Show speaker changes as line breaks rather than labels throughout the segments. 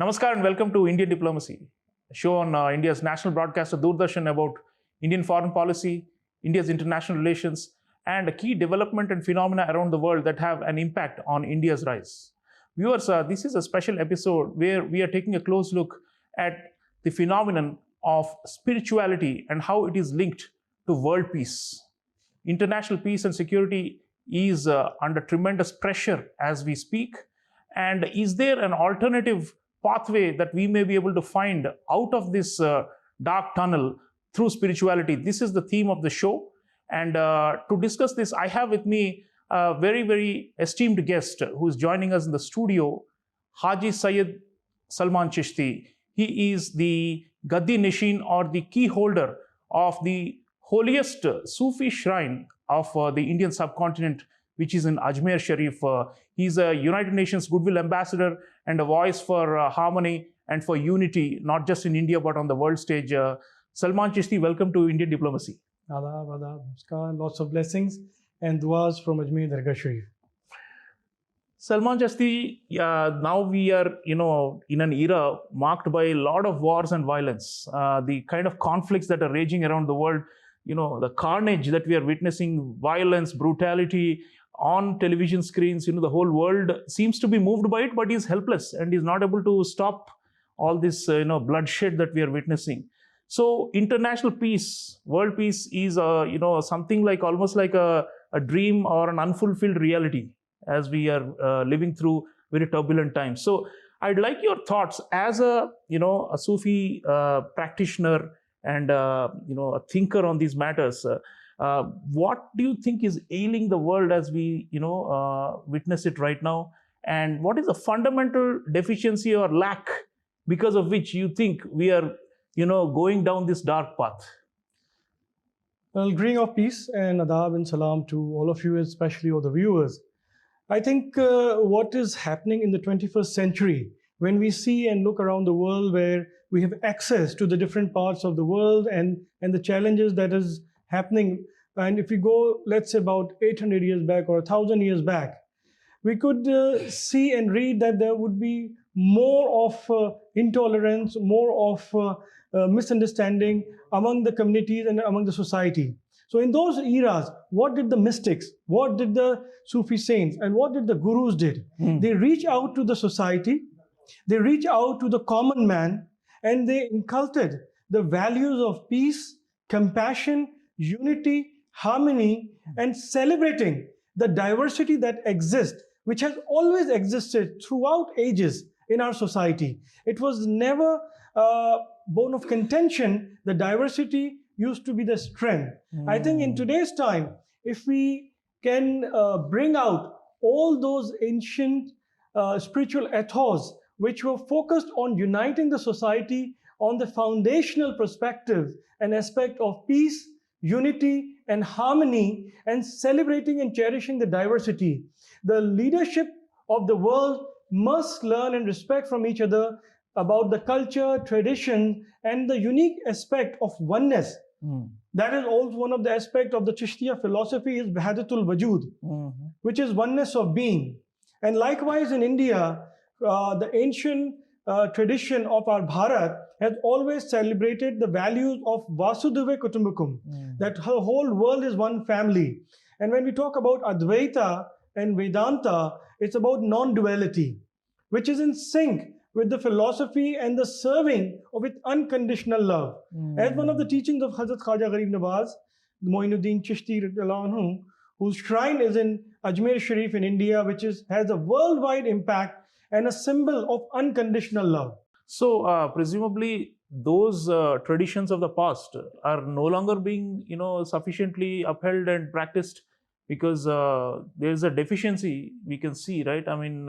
Namaskar and welcome to Indian Diplomacy, a show on India's national broadcaster Doordarshan about Indian foreign policy, India's international relations, and a key development and phenomena around the world that have an impact on India's rise. Viewers, this is a special episode where we are taking a close look at the phenomenon of spirituality and how it is linked to world peace. International peace and security is under tremendous pressure as we speak. And is there an alternative pathway that we may be able to find out of this dark tunnel through spirituality? This is the theme of the show. And to discuss this, I have with me a very, very esteemed guest who is joining us in the studio, Haji Syed Salman Chishty. He is the Gaddi Nashin, or the key holder of the holiest Sufi shrine of the Indian subcontinent, which is in Ajmer Sharif. He's a United Nations Goodwill Ambassador and a voice for harmony and for unity, not just in India, but on the world stage. Salman Chishty, welcome to Indian Diplomacy.
Adab, namaskar, lots of blessings and duas from Ajmer Dargah Sharif.
Salman Chishty, now we are, in an era marked by a lot of wars and violence. The kind of conflicts that are raging around the world, the carnage that we are witnessing, violence, brutality, on television screens, the whole world seems to be moved by it, but is helpless and is not able to stop all this, bloodshed that we are witnessing. So international peace, world peace is, something like almost like a dream or an unfulfilled reality as we are living through very turbulent times. So I'd like your thoughts as a Sufi practitioner and, a thinker on these matters. What do you think is ailing the world as we, witness it right now? And what is the fundamental deficiency or lack because of which you think we are, going down this dark path?
Well, greeting of peace and adab and salam to all of you, especially all the viewers. I think what is happening in the 21st century, when we see and look around the world where we have access to the different parts of the world and the challenges that is happening. And if we go, let's say about 800 years back or 1,000 years back, we could see and read that there would be more of intolerance, more of misunderstanding among the communities and among the society. So in those eras, what did the mystics, what did the Sufi saints, and what did the gurus did? They reach out to the society, they reach out to the common man, and they inculcated the values of peace, compassion, unity, harmony, and celebrating the diversity that exists, which has always existed throughout ages in our society. It was never a bone of contention. The diversity used to be the strength. I think in today's time, if we can bring out all those ancient spiritual ethos, which were focused on uniting the society on the foundational perspective and aspect of peace, unity, and harmony, and celebrating and cherishing the diversity. The leadership of the world must learn and respect from each other about the culture, tradition, and the unique aspect of oneness. That is also one of the aspects of the Chishtiya philosophy, is Wahdatul Wujud, which is oneness of being. And likewise in India, the ancient tradition of our Bharat has always celebrated the values of Vasudhaiva Kutumbakum, that the whole world is one family. And when we talk about Advaita and Vedanta, it's about non-duality, which is in sync with the philosophy and the serving of its unconditional love. As one of the teachings of Hazrat Khaja Garib Nawaz, Moinuddin Chishti, whose shrine is in Ajmer Sharif in India, which has a worldwide impact and a symbol of unconditional love.
So presumably those traditions of the past are no longer being, sufficiently upheld and practiced because there is a deficiency we can see, right? I mean,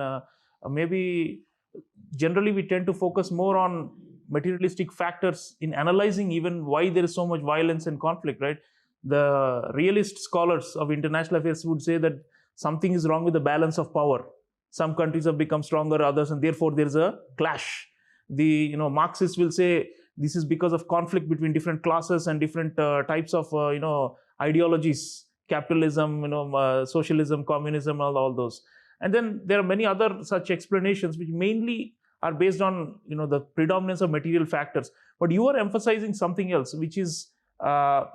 maybe generally we tend to focus more on materialistic factors in analyzing even why there is so much violence and conflict, right? The realist scholars of international affairs would say that something is wrong with the balance of power. Some countries have become stronger, others, and therefore there is a clash. The Marxists will say this is because of conflict between different classes and different types of ideologies, capitalism, socialism, communism, all those. And then there are many other such explanations which mainly are based on the predominance of material factors. But you are emphasizing something else, which is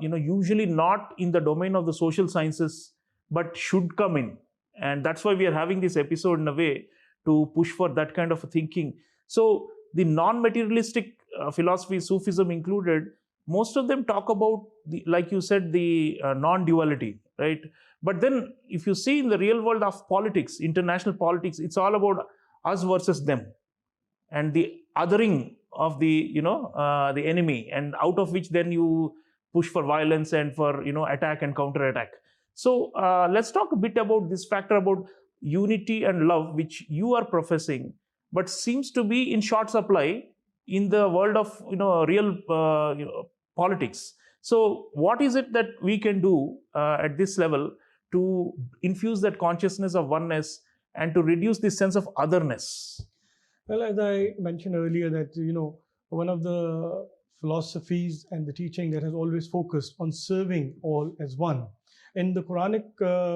usually not in the domain of the social sciences, but should come in. And that's why we are having this episode in a way to push for that kind of thinking. So the non-materialistic philosophy, Sufism included, most of them talk about like you said, the non-duality, right? But then if you see in the real world of politics, international politics, it's all about us versus them, and the othering of the enemy, and out of which then you push for violence and for attack and counter attack. So let's talk a bit about this factor about unity and love, which you are professing, but seems to be in short supply in the world of real politics. So what is it that we can do at this level to infuse that consciousness of oneness and to reduce this sense of otherness?
Well, as I mentioned earlier, that one of the philosophies and the teaching that has always focused on serving all as one. In the Quranic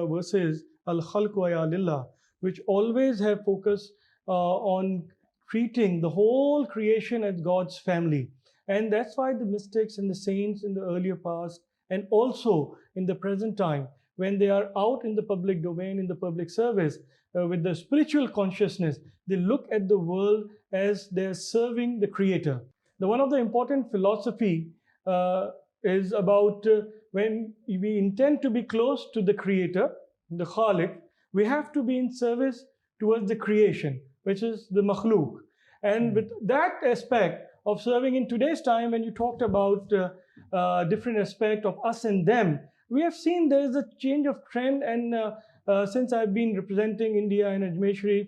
verses, al-khalq wa ya lillah, which always have focus on treating the whole creation as God's family. And that's why the mystics and the saints in the earlier past, and also in the present time, when they are out in the public domain, in the public service, with the spiritual consciousness, they look at the world as they're serving the Creator. One of the important philosophy is about when we intend to be close to the Creator, the Khaliq, we have to be in service towards the creation, which is the makhluk. And with that aspect of serving in today's time, when you talked about different aspect of us and them, we have seen there is a change of trend. And since I've been representing India and Ajmer Sharif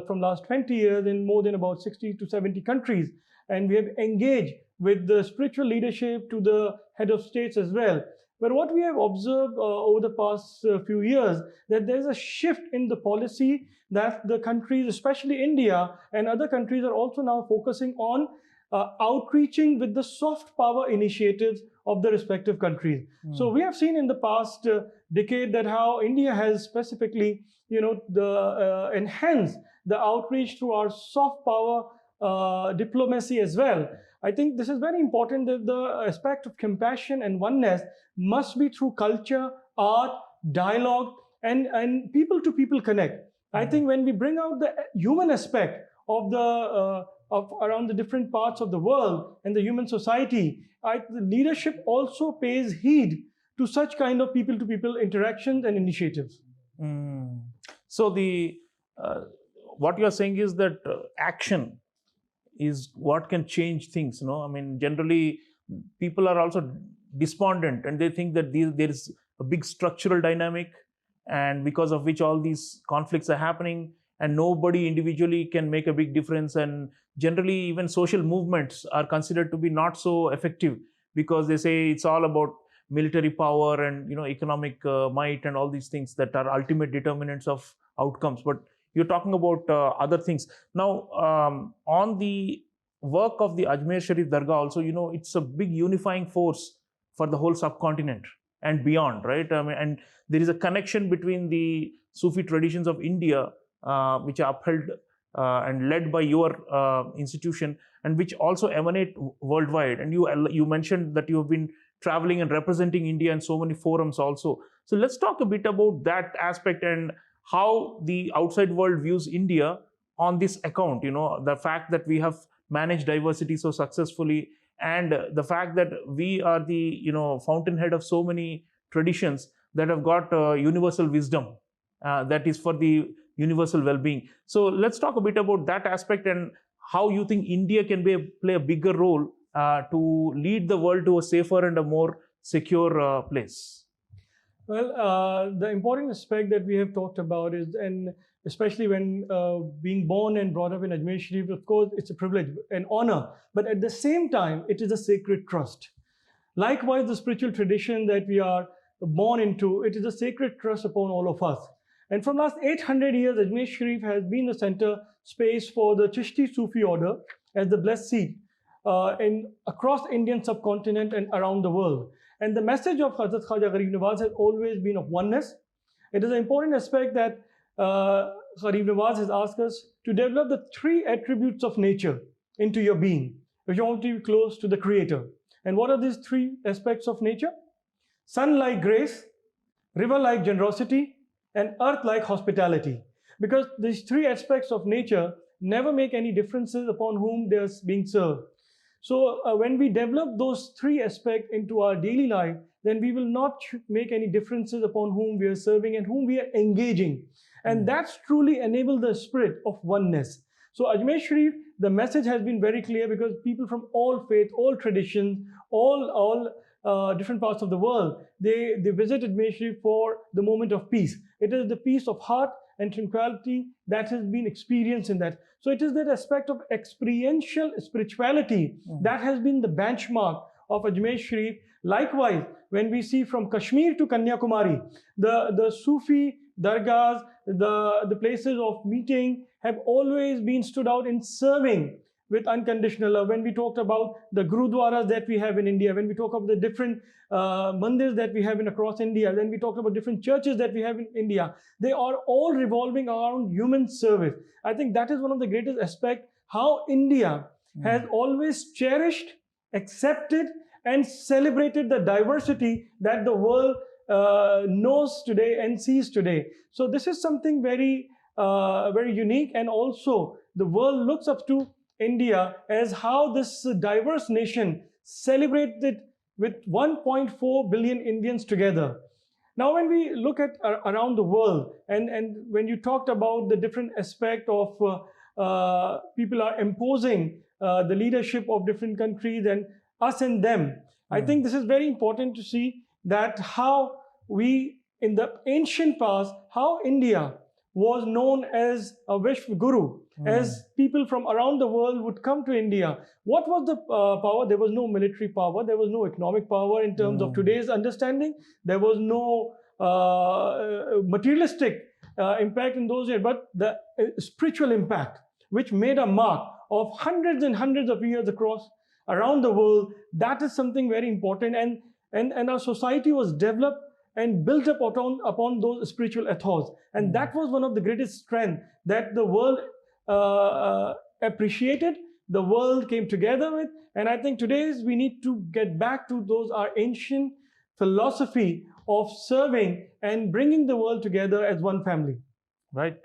from last 20 years in more than about 60 to 70 countries, and we have engaged with the spiritual leadership to the head of states as well. But what we have observed over the past few years, that there's a shift in the policy that the countries, especially India and other countries, are also now focusing on outreaching with the soft power initiatives of the respective countries. So we have seen in the past decade that how India has specifically, enhanced the outreach through our soft power diplomacy as well. I think this is very important, that the aspect of compassion and oneness must be through culture, art, dialogue, and people-to-people connect. I think when we bring out the human aspect of the around the different parts of the world and the human society, the leadership also pays heed to such kind of people-to-people interactions and initiatives.
So what you are saying is that action is what can change things. I mean, generally people are also despondent, and they think that there is a big structural dynamic, and because of which all these conflicts are happening, and nobody individually can make a big difference. And generally even social movements are considered to be not so effective, because they say it's all about military power and economic might and all these things that are ultimate determinants of outcomes. But you're talking about other things. Now, on the work of the Ajmer Sharif Dargah also, it's a big unifying force for the whole subcontinent and beyond, right? I mean, and there is a connection between the Sufi traditions of India, which are upheld and led by your institution, and which also emanate worldwide. And you mentioned that you have been traveling and representing India in so many forums also. So let's talk a bit about that aspect and how the outside world views India on this account. The fact that we have managed diversity so successfully, and the fact that we are the fountainhead of so many traditions that have got universal wisdom that is for the universal well-being. So let's talk a bit about that aspect and how you think India can play a bigger role to lead the world to a safer and a more secure place.
Well, the important aspect that we have talked about is, and especially when being born and brought up in Ajmer Sharif, of course, it's a privilege and honor, but at the same time, it is a sacred trust. Likewise, the spiritual tradition that we are born into, it is a sacred trust upon all of us. And from last 800 years, Ajmer Sharif has been the center space for the Chishti Sufi order as the blessed seat across Indian subcontinent and around the world. And the message of Hazrat Khwaja Gharib Nawaz has always been of oneness. It is an important aspect that Gharib Nawaz has asked us to develop the 3 attributes of nature into your being if you want to be close to the Creator. And what are these 3 aspects of nature? Sun-like grace, river-like generosity, and earth-like hospitality. Because these 3 aspects of nature never make any differences upon whom they are being served. So when we develop those 3 aspects into our daily life, then we will not make any differences upon whom we are serving and whom we are engaging. And that's truly enable the spirit of oneness. So Ajmer Sharif, the message has been very clear, because people from all faith, all traditions, all different parts of the world, they visit Ajmer Sharif for the moment of peace. It is the peace of heart and tranquility that has been experienced in that. So it is that aspect of experiential spirituality that has been the benchmark of Ajmer Sharif. Likewise, when we see from Kashmir to Kanyakumari, the Sufi dargahs, the places of meeting have always been stood out in serving with unconditional love. When we talked about the gurudwaras that we have in India, when we talk about the different mandirs that we have in across India, then we talk about different churches that we have in India, they are all revolving around human service. I think that is one of the greatest aspects, how India has always cherished, accepted, and celebrated the diversity that the world knows today and sees today. So this is something very, very unique, and also the world looks up to India as how this diverse nation celebrated with 1.4 billion Indians together. Now, when we look at around the world, and when you talked about the different aspect of people are imposing the leadership of different countries and us and them, I think this is very important to see that how we, in the ancient past, how India was known as a Vishwa Guru, as people from around the world would come to India. What was the power? There was no military power, there was no economic power in terms of today's understanding, there was no materialistic impact in those years, but the spiritual impact, which made a mark of hundreds and hundreds of years across around the world, that is something very important. And our society was developed and built up upon those spiritual ethos. And that was one of the greatest strengths that the world appreciated, the world came together with. And I think today we need to get back to those, our ancient philosophy of serving and bringing the world together as one family.
Right.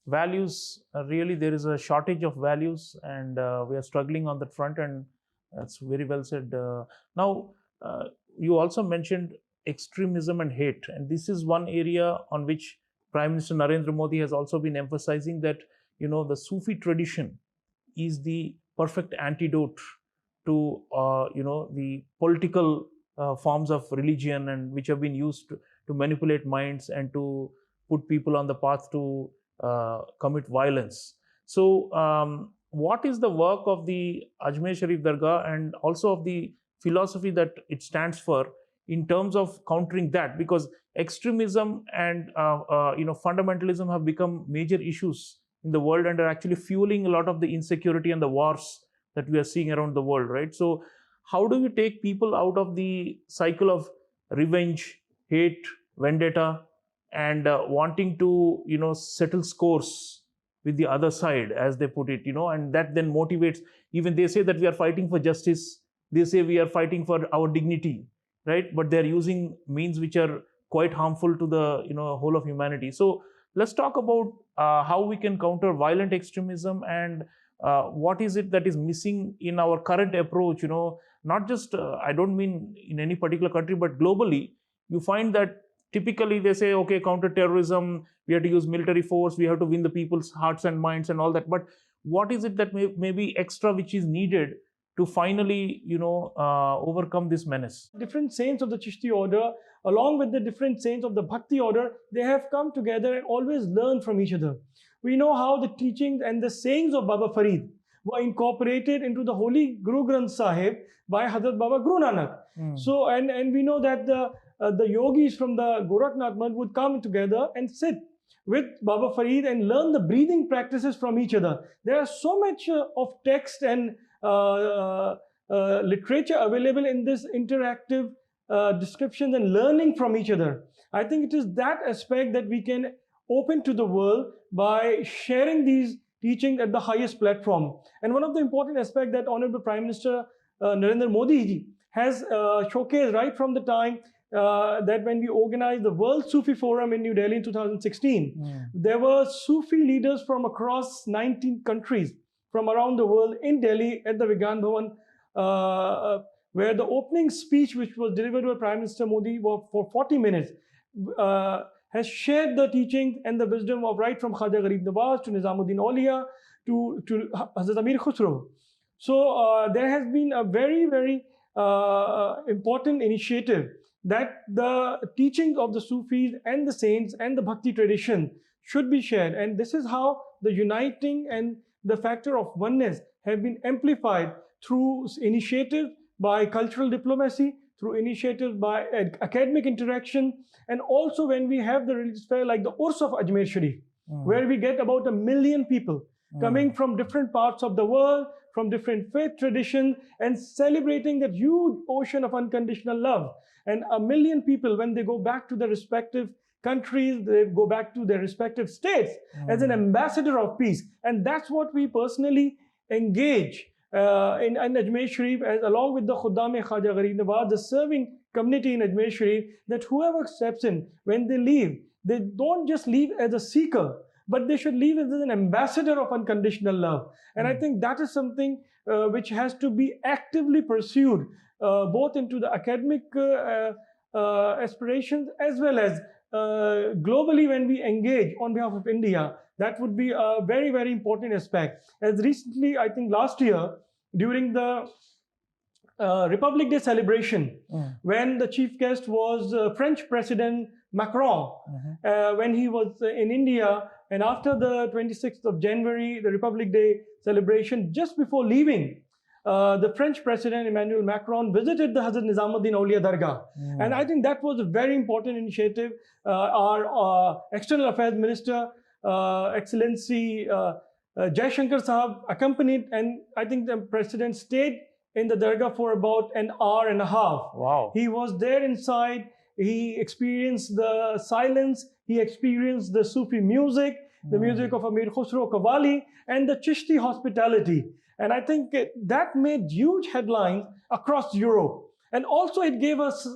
Values, really there is a shortage of values, and we are struggling on that front, and that's very well said. Now, you also mentioned extremism and hate, and this is one area on which Prime Minister Narendra Modi has also been emphasizing that, you know, the Sufi tradition is the perfect antidote to you know, the political forms of religion, and which have been used to manipulate minds and to put people on the path to commit violence. So what is the work of the Ajmer Sharif Dargah, and also of the philosophy that it stands for, in terms of countering that? Because extremism and you know, fundamentalism have become major issues in the world, and are actually fueling a lot of the insecurity and the wars that we are seeing around the world, right? So how do you take people out of the cycle of revenge, hate, vendetta, and wanting to, you know, settle scores with the other side, as they put it, you know, and that then motivates, even they say that we are fighting for justice, they say we are fighting for our dignity, right? But they're using means which are quite harmful to the, you know, whole of humanity. So let's talk about how we can counter violent extremism, and what is it that is missing in our current approach, you know, not just, I don't mean in any particular country, but globally. You find that typically they say, okay, counter terrorism, we have to use military force, we have to win the people's hearts and minds and all that. But what is it that may be extra which is needed to finally, you know, overcome this menace?
Different saints of the Chishti order, along with the different saints of the Bhakti order, they have come together and always learned from each other. We know how the teachings and the sayings of Baba Farid were incorporated into the Holy Guru Granth Sahib by Hazrat Baba Guru Nanak. So, and we know that the yogis from the Gorakhnath Math would come together and sit with Baba Farid and learn the breathing practices from each other. There are so much of text and literature available in this interactive descriptions and learning from each other. I think it is that aspect that we can open to the world by sharing these teachings at the highest platform. And one of the important aspects that Honorable Prime Minister Narendra Modi ji has showcased right from the time that when we organized the World Sufi Forum in New Delhi in 2016, there were Sufi leaders from across 19 countries from around the world in Delhi at the Vigyan Bhavan, where the opening speech, which was delivered by Prime Minister Modi for 40 minutes, has shared the teachings and the wisdom of right from Khaja Gharib Nawaz to Nizamuddin Aulia to Hazrat Amir Khusro. So there has been a very, very important initiative that the teachings of the Sufis and the saints and the Bhakti tradition should be shared. And this is how the uniting and the factor of oneness have been amplified through initiatives by cultural diplomacy, through initiatives by academic interaction, and also when we have the religious fair like the Urs of Ajmer Sharif, where we get about 1 million people coming from different parts of the world, from different faith traditions, and celebrating that huge ocean of unconditional love. And 1 million people, when they go back to their respective countries, they go back to their respective states as an ambassador of peace. And that's what we personally engage in Ajmer Sharif, as along with the Khuddam-e Khaja Gharib Nawaz, the serving community in Ajmer Sharif, that whoever steps in, when they leave, they don't just leave as a seeker, but they should leave as an ambassador of unconditional love. And I think that is something which has to be actively pursued, both into the academic aspirations as well as globally when we engage on behalf of India. That would be a very, very important aspect. As recently, I think last year, during the Republic Day celebration, when the chief guest was French President Macron, when he was in India, and after the 26th of January, the Republic Day celebration, just before leaving, the French President Emmanuel Macron visited the Hazrat Nizamuddin Aulia Dargah. And I think that was a very important initiative. Our External Affairs Minister, Excellency Jaishankar Sahab, accompanied, and I think the President stayed in the Dargah for about an hour and a half.
Wow.
He was there inside. He experienced the silence. He experienced the Sufi music, the music of Amir Khusro Qawwali, and the Chishti hospitality. And I think that made huge headlines across Europe. And also it gave us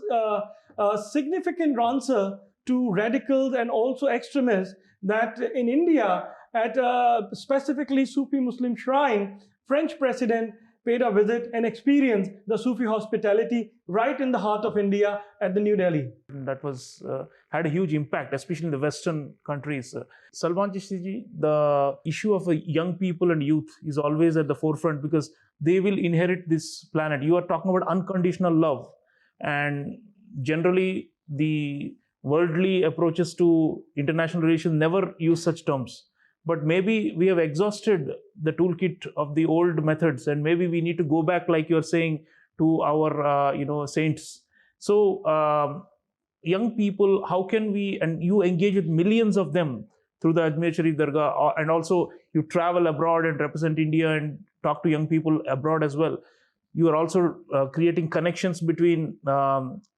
a significant answer to radicals and also extremists that in India, at a specifically Sufi Muslim shrine, French President paid a visit and experienced the Sufi hospitality right in the heart of India at the New Delhi.
That was had a huge impact, especially in the Western countries. Salman Chishty ji, the issue of young people and youth is always at the forefront because they will inherit this planet. You are talking about unconditional love, and generally the worldly approaches to international relations never use such terms. But maybe we have exhausted the toolkit of the old methods, and maybe we need to go back, like you're saying, to our saints. So young people, how can we, and you engage with millions of them through the Ajmer Sharif Dargah, and also you travel abroad and represent India and talk to young people abroad as well. You are also creating connections between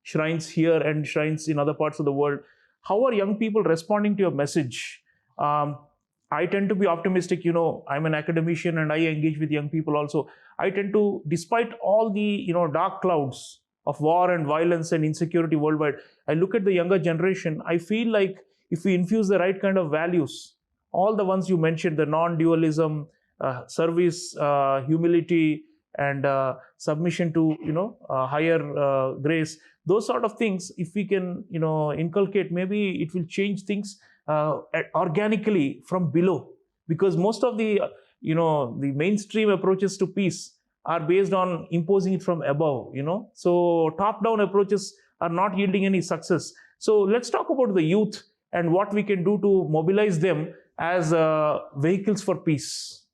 shrines here and shrines in other parts of the world. How are young people responding to your message? I tend to be optimistic. I'm an academician and I engage with young people also. I tend to, despite all the dark clouds of war and violence and insecurity worldwide, I look at the younger generation. I feel like if we infuse the right kind of values, all the ones you mentioned, the non-dualism, service, humility, and submission to higher grace, those sort of things, if we can inculcate, maybe it will change things organically from below, because most of the the mainstream approaches to peace are based on imposing it from above. So top down approaches are not yielding any success. So let's talk about the youth and what we can do to mobilize them as vehicles for peace.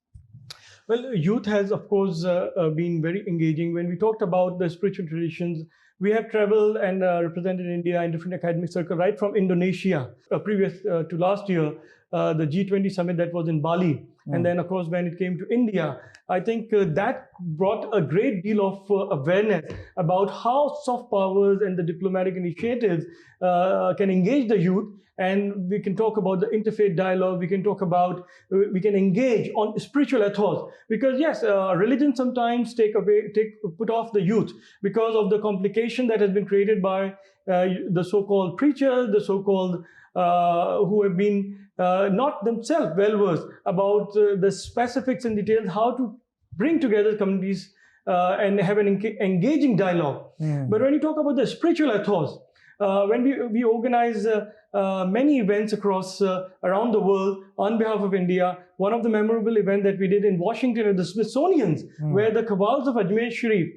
Well, youth has, of course, been very engaging. When we talked about the spiritual traditions, we have traveled and represented India in different academic circles, right from Indonesia, previous to last year, the G20 summit that was in Bali. And then, of course, when it came to India, I think that brought a great deal of awareness about how soft powers and the diplomatic initiatives can engage the youth. And we can talk about the interfaith dialogue. We can talk about, we can engage on spiritual ethos. Because yes, religion sometimes put off the youth because of the complication that has been created by the so-called preachers, the so-called who have been not themselves well-versed about the specifics and details, how to bring together communities and have an engaging dialogue. But when you talk about the spiritual ethos, when we organize many events across around the world on behalf of India, one of the memorable events that we did in Washington at the Smithsonian's, where the Qawwals of Ajmer Sharif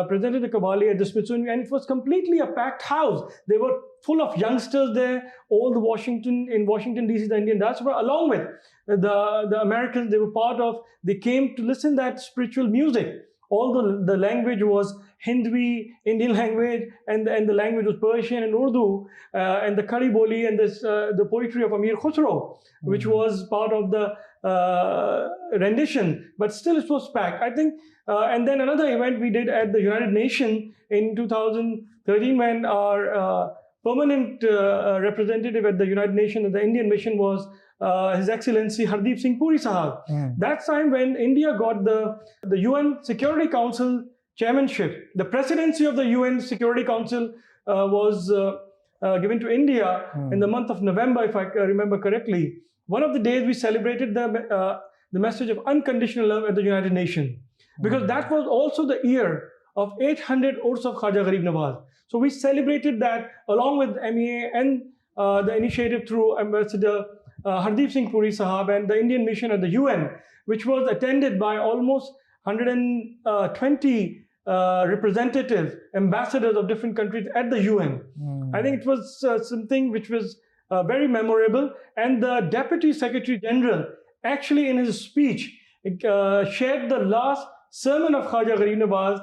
presented the Qawwali at the Smithsonian, and it was completely a packed house. They were full of youngsters there, all the Washington DC, the Indian diaspora, along with the Americans. They were part of, they came to listen that spiritual music. All the language was Hindi, Indian language, and the language was Persian and Urdu, and the Kari Boli and the poetry of Amir Khusro, which was part of the rendition, but still it was packed. I think, and then another event we did at the United Nations in 2013 when our permanent representative at the United Nations at the Indian mission was His Excellency Hardeep Singh Puri Sahab. That time when India got the UN Security Council chairmanship, the presidency of the UN Security Council was given to India in the month of November, if I remember correctly. One of the days we celebrated the message of unconditional love at the United Nations, because that was also the year of 800 Urs of Khaja Gharib Nawaz. So we celebrated that along with MEA and the initiative through Ambassador Hardeep Singh Puri Sahab and the Indian mission at the UN, which was attended by almost 120 representatives, ambassadors of different countries at the UN. I think it was something which was very memorable. And the Deputy Secretary General actually in his speech shared the last sermon of Khaja Gharib Nawaz,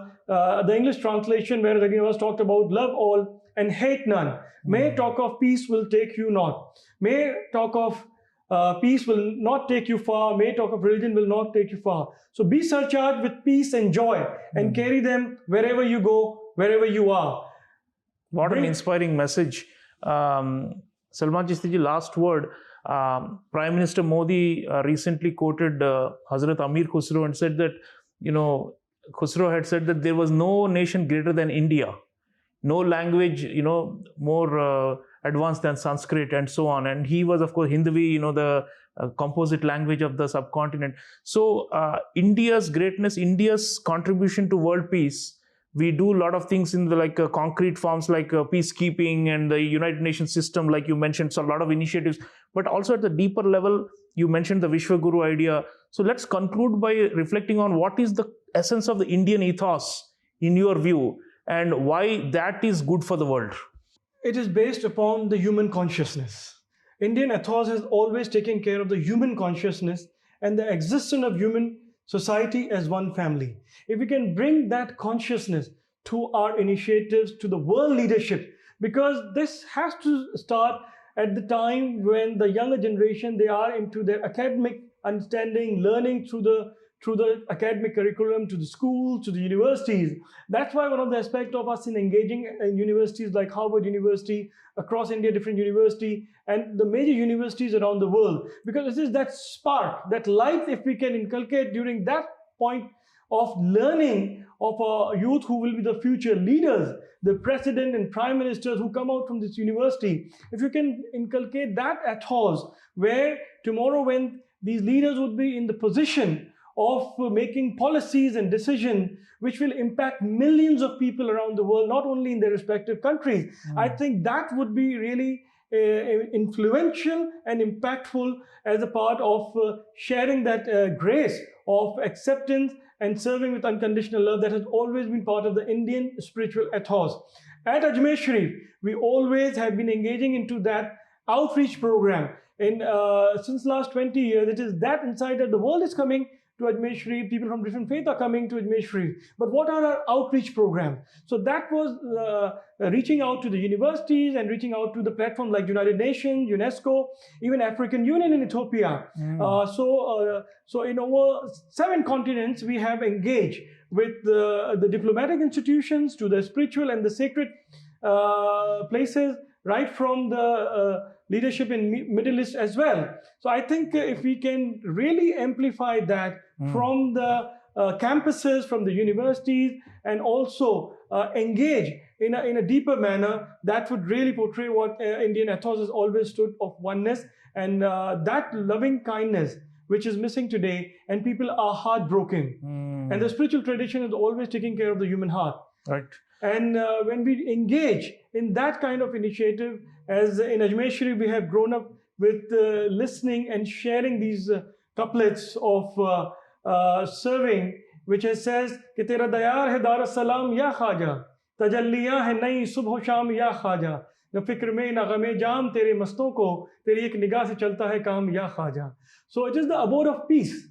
the English translation where Gharib Nawaz talked about love all and hate none. May talk of peace will take you not. May talk of peace will not take you far. May talk of religion will not take you far. So be surcharged with peace and joy and carry them wherever you go, wherever you are.
What an inspiring message. Salman Chishty ji, last word. Prime Minister Modi recently quoted Hazrat Amir Khusro and said that, Khusro had said that there was no nation greater than India, no language, more advanced than Sanskrit and so on. And he was, of course, Hindi, the composite language of the subcontinent. So India's greatness, India's contribution to world peace, we do a lot of things in the concrete forms like peacekeeping and the United Nations system, like you mentioned, so a lot of initiatives, but also at the deeper level, you mentioned the Vishwaguru idea. So let's conclude by reflecting on what is the essence of the Indian ethos in your view and why that is good for the world.
It is based upon the human consciousness. Indian ethos has always taken care of the human consciousness and the existence of human society as one family. If we can bring that consciousness to our initiatives, to the world leadership, because this has to start at the time when the younger generation, they are into their academic understanding, learning through the academic curriculum, to the schools, to the universities. That's why one of the aspects of us in engaging in universities like Harvard University, across India, different university, and the major universities around the world, because this is that spark, that light, if we can inculcate during that point of learning of our youth who will be the future leaders, the president and prime ministers who come out from this university. If you can inculcate that ethos, where tomorrow when these leaders would be in the position of making policies and decisions which will impact millions of people around the world, not only in their respective countries. I think that would be really influential and impactful as a part of sharing that grace of acceptance and serving with unconditional love that has always been part of the Indian spiritual ethos. At Ajmer Sharif, we always have been engaging into that outreach program. Since last 20 years, it is that insight that the world is coming to Ajmer Sharif, people from different faith are coming to Ajmer Sharif. But what are our outreach programs? So that was reaching out to the universities and reaching out to the platform like United Nations, UNESCO, even African Union in Ethiopia. So in over 7 continents, we have engaged with the diplomatic institutions to the spiritual and the sacred places, right from the leadership in Middle East as well. So I think if we can really amplify that from the campuses, from the universities, and also engage in a deeper manner, that would really portray what Indian ethos has always stood of oneness, and that loving kindness which is missing today, and people are heartbroken. And the spiritual tradition is always taking care of the human heart.
Right.
And when we engage in that kind of initiative, as in Ajmer Sharif, we have grown up with listening and sharing these couplets of serving, which says, कि तेरा दयार है दार सलाम या ख्वाजा, तजल्लियां है नई सुबह शाम या ख्वाजा, न फिक्र में न गमे जाम तेरे मस्तों को, तेरी एक निगाह से चलता है काम या Khwaja. So it is the abode of peace.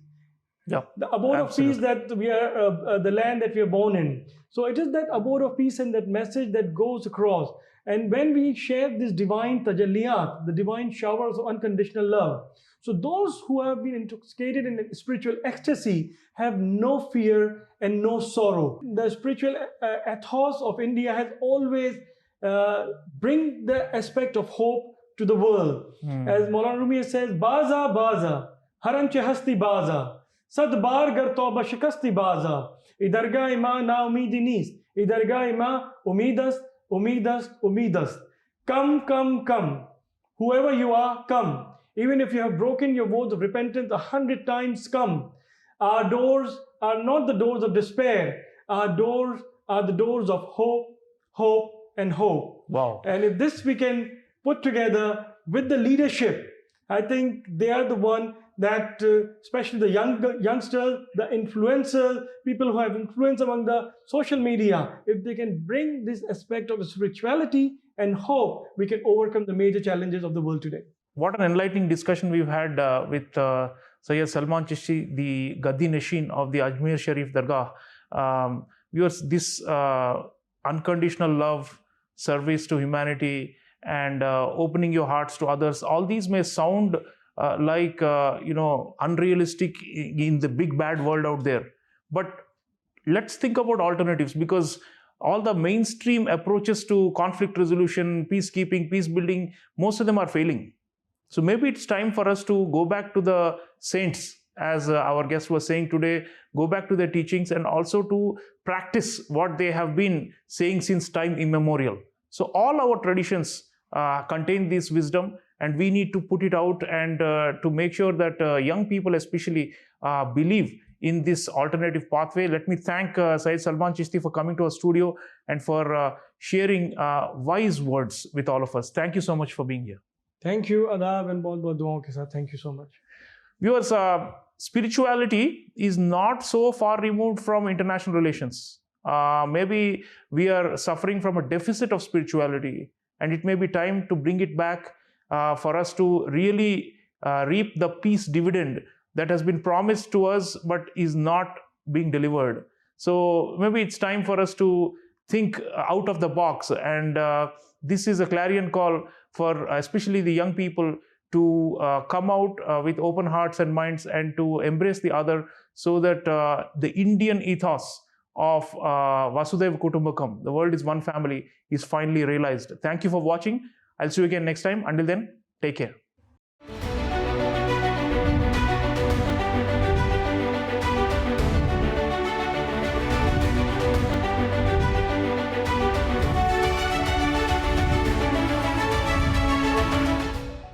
Yeah,
the abode of peace that we are, the land that we are born in. So it is that abode of peace and that message that goes across. And when we share this divine tajalliyat, the divine showers of unconditional love, so those who have been intoxicated in spiritual ecstasy have no fear and no sorrow. The spiritual ethos of India has always bring the aspect of hope to the world. As Maulana Rumi says, Baza Baza, Haranche Hasti Baza, Sad bar gar tauba shikasti baza, idarga ima na umidi neest, idarga ima umidast, umidast, umidast. Come, come, come. Whoever you are, come. Even if you have broken your vows of repentance 100 times, come. Our doors are not the doors of despair. Our doors are the doors of hope, hope, and hope.
Wow.
And if this we can put together with the leadership, I think they are the one that especially the youngsters, the influencers, people who have influence among the social media, if they can bring this aspect of spirituality and hope, we can overcome the major challenges of the world today.
What an enlightening discussion we've had with Syed Salman Chishty, the Gaddi Nashin of the Ajmer Sharif Dargah. Viewers, this unconditional love, service to humanity, and opening your hearts to others, all these may sound like unrealistic in the big bad world out there, but let's think about alternatives, because all the mainstream approaches to conflict resolution, peacekeeping, peace building, most of them are failing. So maybe it's time for us to go back to the saints, as our guest was saying today, go back to their teachings and also to practice what they have been saying since time immemorial. So all our traditions contain this wisdom, and we need to put it out and to make sure that young people especially believe in this alternative pathway. Let me thank Syed Salman Chishty for coming to our studio and for sharing wise words with all of us. Thank you so much for being here.
Thank you, Adab, and bahut bahut duaon ke saath. Thank you so much.
Viewers, spirituality is not so far removed from international relations. Maybe we are suffering from a deficit of spirituality, and it may be time to bring it back for us to really reap the peace dividend that has been promised to us but is not being delivered. So maybe it's time for us to think out of the box, and this is a clarion call for especially the young people to come out with open hearts and minds and to embrace the other, so that the Indian ethos of Vasudhaiva Kutumbakam, the world is one family, is finally realized. Thank you for watching. I'll see you again next time. Until then, take care.